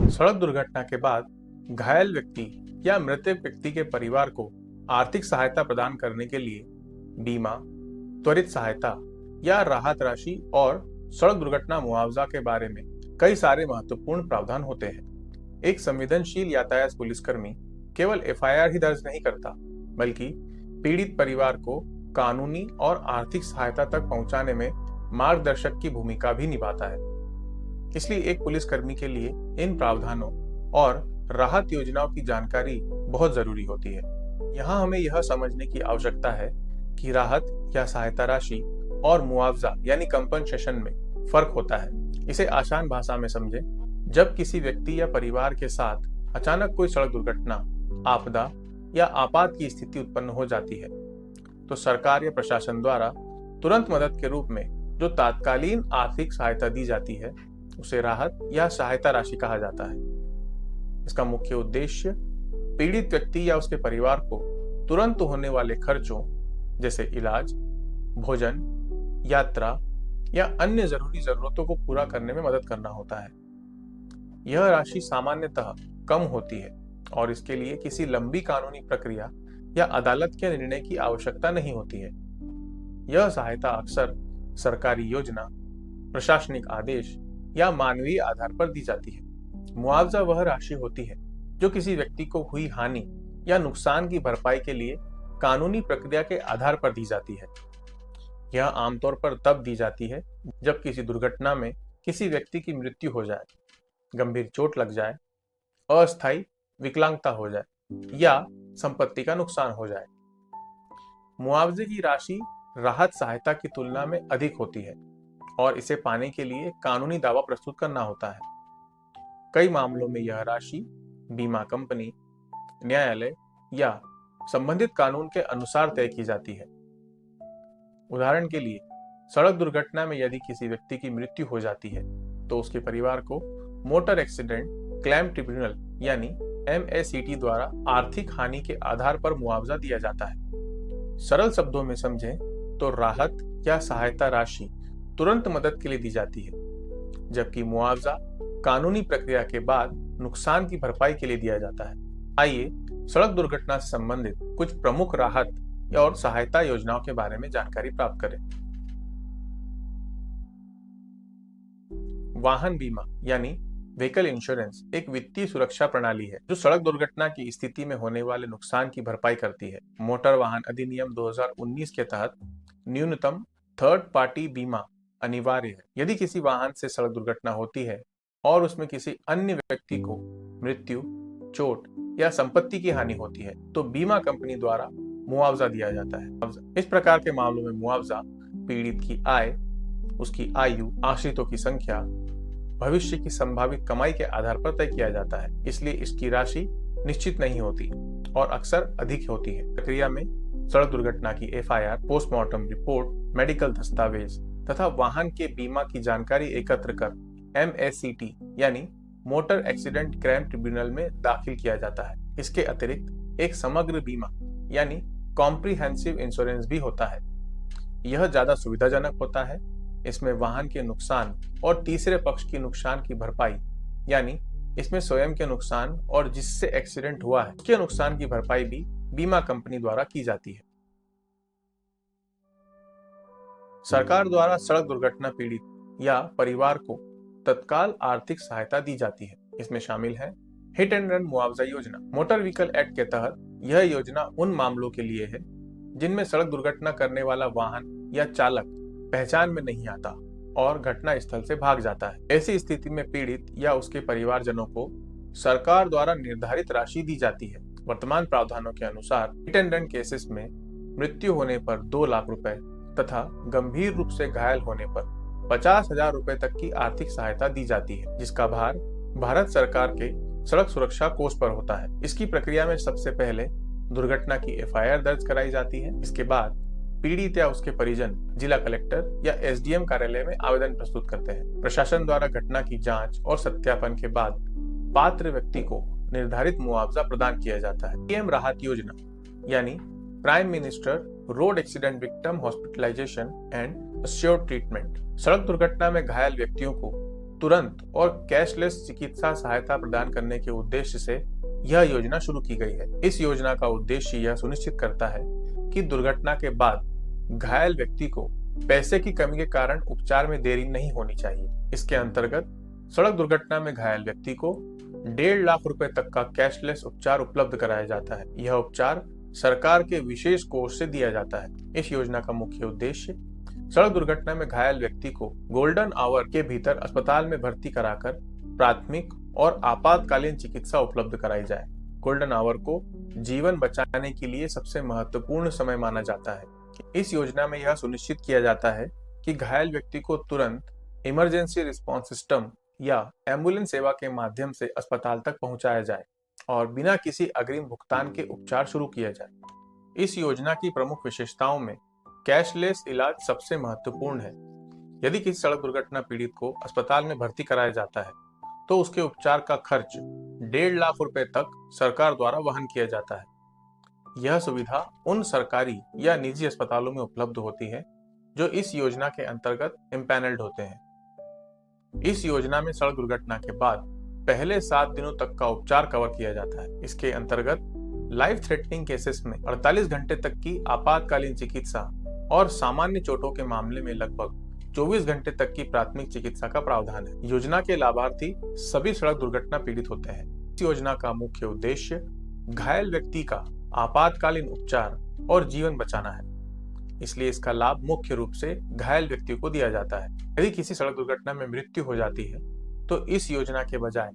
सड़क दुर्घटना के बाद घायल व्यक्ति या मृतक व्यक्ति के परिवार को आर्थिक सहायता प्रदान करने के लिए बीमा, त्वरित सहायता या राहत राशि और सड़क दुर्घटना मुआवजा के बारे में कई सारे महत्वपूर्ण प्रावधान होते हैं। एक संवेदनशील यातायात पुलिसकर्मी केवल एफआईआर ही दर्ज नहीं करता, बल्कि पीड़ित परिवार को कानूनी और आर्थिक सहायता तक पहुंचाने में मार्गदर्शक की भूमिका भी निभाता है। इसलिए एक पुलिसकर्मी के लिए इन प्रावधानों और राहत योजनाओं की जानकारी बहुत जरूरी होती है। यहाँ हमें यह समझने की आवश्यकता है कि राहत या सहायता राशि और मुआवजा यानी कंपनसेशन में फर्क होता है। इसे आसान भाषा में समझें। जब किसी व्यक्ति या परिवार के साथ अचानक कोई सड़क दुर्घटना, आपदा या आपात की स्थिति उत्पन्न हो जाती है, तो सरकार या प्रशासन द्वारा तुरंत मदद के रूप में जो तात्कालीन आर्थिक सहायता दी जाती है, उसे राहत या सहायता राशि कहा जाता है। इसका मुख्य उद्देश्य पीड़ित व्यक्ति या उसके परिवार को तुरंत होने वाले खर्चों जैसे इलाज, भोजन, यात्रा या अन्य जरूरी जरूरतों को पूरा करने में मदद करना होता है। यह राशि सामान्यतः कम होती है और इसके लिए किसी लंबी कानूनी प्रक्रिया या अदालत के निर्णय की आवश्यकता नहीं होती है। यह सहायता अक्सर सरकारी योजना, प्रशासनिक आदेश या मानवीय आधार पर दी जाती है। मुआवजा वह राशि होती है जो किसी व्यक्ति को हुई हानि या नुकसान की भरपाई के लिए कानूनी प्रक्रिया के आधार पर दी जाती है। यह आमतौर पर तब दी जाती है जब किसी दुर्घटना में किसी व्यक्ति की मृत्यु हो जाए, गंभीर चोट लग जाए, अस्थायी विकलांगता हो जाए या संपत्ति का नुकसान हो जाए। मुआवजे की राशि राहत सहायता की तुलना में अधिक होती है और इसे पाने के लिए कानूनी दावा प्रस्तुत करना होता है। कई मामलों में यह राशि बीमा कंपनी, न्यायालय या संबंधित कानून के अनुसार तय की जाती है। उदाहरण के लिए, सड़क दुर्घटना में यदि किसी व्यक्ति की मृत्यु हो जाती है, तो उसके परिवार को मोटर एक्सीडेंट क्लेम ट्रिब्यूनल यानी MACT द्वारा आर्थिक हानि के आधार पर मुआवजा दिया जाता है। सरल शब्दों में समझें तो राहत या सहायता राशि तुरंत मदद के लिए दी जाती है, जबकि मुआवजा कानूनी प्रक्रिया के बाद नुकसान की भरपाई के लिए दिया जाता है। आइए सड़क दुर्घटना से संबंधित कुछ प्रमुख राहत और सहायता योजनाओं के बारे में जानकारी प्राप्त करें। वाहन बीमा यानी व्हीकल इंश्योरेंस एक वित्तीय सुरक्षा प्रणाली है जो सड़क दुर्घटना की स्थिति में होने वाले नुकसान की भरपाई करती है। मोटर वाहन अधिनियम 2019 के तहत न्यूनतम थर्ड पार्टी बीमा अनिवार्य है। यदि किसी वाहन से सड़क दुर्घटना होती है और उसमें किसी अन्य व्यक्ति को मृत्यु, चोट या संपत्ति की हानि होती है, तो बीमा कंपनी द्वारा मुआवजा दिया जाता है। इस प्रकार के मामलों में मुआवजा पीड़ित की आय, उसकी आयु, आश्रितों की संख्या, भविष्य की संभावित कमाई के आधार पर तय किया जाता है। इसलिए इसकी राशि निश्चित नहीं होती और अक्सर अधिक होती है। प्रक्रिया में सड़क दुर्घटना की FIR, पोस्टमार्टम रिपोर्ट, मेडिकल दस्तावेज तथा वाहन के बीमा की जानकारी एकत्र कर MACT यानी मोटर एक्सीडेंट क्लेम ट्रिब्यूनल में दाखिल किया जाता है। इसके अतिरिक्त एक समग्र बीमा यानी कॉम्प्रिहेंसिव इंश्योरेंस भी होता है। यह ज्यादा सुविधाजनक होता है। इसमें वाहन के नुकसान और तीसरे पक्ष की नुकसान की भरपाई यानी इसमें स्वयं के नुकसान और जिससे एक्सीडेंट हुआ है उसके नुकसान की भरपाई भी बीमा कंपनी द्वारा की जाती है। सरकार द्वारा सड़क दुर्घटना पीड़ित या परिवार को तत्काल आर्थिक सहायता दी जाती है। इसमें शामिल है हिट एंड रन मुआवजा योजना। मोटर व्हीकल एक्ट के तहत यह योजना उन मामलों के लिए है जिनमें सड़क दुर्घटना करने वाला वाहन या चालक पहचान में नहीं आता और घटना स्थल से भाग जाता है। ऐसी स्थिति में पीड़ित या उसके परिवारजनों को सरकार द्वारा निर्धारित राशि दी जाती है। वर्तमान प्रावधानों के अनुसार हिट एंड रन केसेस में मृत्यु होने पर 2 लाख रुपए तथा गंभीर रूप से घायल होने पर 50,000 रुपए तक की आर्थिक सहायता दी जाती है, जिसका भार भारत सरकार के सड़क सुरक्षा कोष पर होता है। इसकी प्रक्रिया में सबसे पहले दुर्घटना की FIR दर्ज कराई जाती है। इसके बाद पीड़ित या उसके परिजन जिला कलेक्टर या SDM कार्यालय में आवेदन प्रस्तुत करते हैं। प्रशासन द्वारा घटना की जांच और सत्यापन के बाद पात्र व्यक्ति को निर्धारित मुआवजा प्रदान किया जाता है। PM राहत योजना यानी prime minister road accident victim hospitalisation and assured treatment. सड़क दुर्घटना में घायल व्यक्तियों को तुरंत और कैशलेस चिकित्सा सहायता प्रदान करने के उद्देश्य से यह योजना शुरू की गई है। इस योजना का उद्देश्य यह सुनिश्चित करता है कि दुर्घटना के बाद घायल व्यक्ति को पैसे की कमी के कारण उपचार में देरी नहीं होनी चाहिए। इसके अंतर्गत सड़क दुर्घटना में घायल व्यक्ति को 1.5 लाख रुपए तक का कैशलेस उपचार उपलब्ध कराया जाता है। यह उपचार सरकार के विशेष कोष से दिया जाता है। इस योजना का मुख्य उद्देश्य सड़क दुर्घटना में घायल व्यक्ति को गोल्डन आवर के भीतर अस्पताल में भर्ती कराकर प्राथमिक और आपातकालीन चिकित्सा उपलब्ध कराई जाए। गोल्डन आवर को जीवन बचाने के लिए सबसे महत्वपूर्ण समय माना जाता है। इस योजना में यह सुनिश्चित किया जाता है कि घायल व्यक्ति को तुरंत इमरजेंसी रिस्पांस सिस्टम या एम्बुलेंस सेवा के माध्यम से अस्पताल तक पहुंचाया जाए और बिना किसी अग्रिम भुगतान के उपचार शुरू किया जाए। इस योजना की प्रमुख विशेषताओं में कैशलेस इलाज सबसे महत्वपूर्ण है। यदि किसी सड़क दुर्घटना पीड़ित को अस्पताल में भर्ती कराया जाता है तो उसके उपचार का खर्च 1.5 लाख रुपए तक सरकार द्वारा वहन किया जाता है। यह सुविधा उन सरकारी या निजी अस्पतालों में उपलब्ध होती है जो इस योजना के अंतर्गत इम्पैनल्ड होते हैं। इस योजना में सड़क दुर्घटना के बाद पहले 7 दिनों तक का उपचार कवर किया जाता है। इसके अंतर्गत लाइफ थ्रेटनिंग केसेस में 48 घंटे तक की आपातकालीन चिकित्सा और सामान्य चोटों के मामले में लगभग 24 घंटे तक की प्राथमिक चिकित्सा का प्रावधान है। योजना के लाभार्थी सभी सड़क दुर्घटना पीड़ित होते हैं। इस योजना का मुख्य उद्देश्य घायल व्यक्ति का आपातकालीन उपचार और जीवन बचाना है, इसलिए इसका लाभ मुख्य रूप से घायल व्यक्ति को दिया जाता है। यदि किसी सड़क दुर्घटना में मृत्यु हो जाती है तो इस योजना के बजाय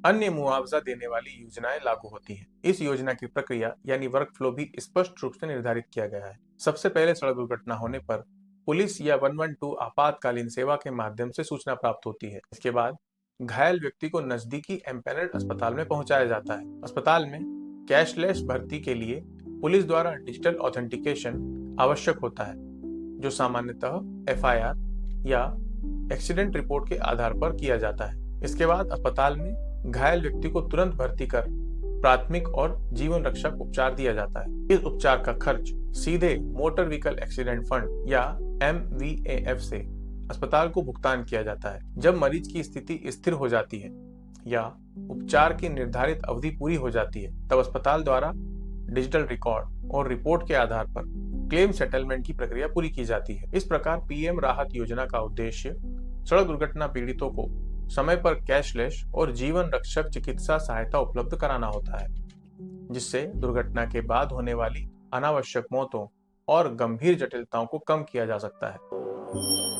अन्य मुआवजा देने वाली योजनाएं लागू होती हैं। इस योजना की प्रक्रिया यानी वर्क फ्लो भी स्पष्ट रूप से निर्धारित किया गया है। सबसे पहले सड़क दुर्घटना होने पर पुलिस या 112 आपातकालीन सेवा के माध्यम से सूचना प्राप्त होती है। इसके बाद घायल व्यक्ति को नजदीकी एम्पैनल्ड अस्पताल में पहुंचाया जाता है। अस्पताल में कैशलेस भर्ती के लिए पुलिस द्वारा डिजिटल ऑथेंटिकेशन आवश्यक होता है, जो सामान्यतः FIR या एक्सीडेंट रिपोर्ट के आधार पर किया जाता है। इसके बाद अस्पताल में घायल व्यक्ति को तुरंत भर्ती कर प्राथमिक और जीवन रक्षक उपचार दिया जाता है। इस उपचार का खर्च सीधे मोटर व्हीकल एक्सीडेंट फंड या MVAF से अस्पताल को भुगतान किया जाता है। जब मरीज की स्थिति स्थिर हो जाती है या उपचार की निर्धारित अवधि पूरी हो जाती है, तब अस्पताल द्वारा डिजिटल रिकॉर्ड और रिपोर्ट के आधार पर क्लेम सेटलमेंट की प्रक्रिया पूरी की जाती है। इस प्रकार PM राहत योजना का उद्देश्य सड़क दुर्घटना पीड़ितों को समय पर कैशलेस और जीवन रक्षक चिकित्सा सहायता उपलब्ध कराना होता है, जिससे दुर्घटना के बाद होने वाली अनावश्यक मौतों और गंभीर जटिलताओं को कम किया जा सकता है।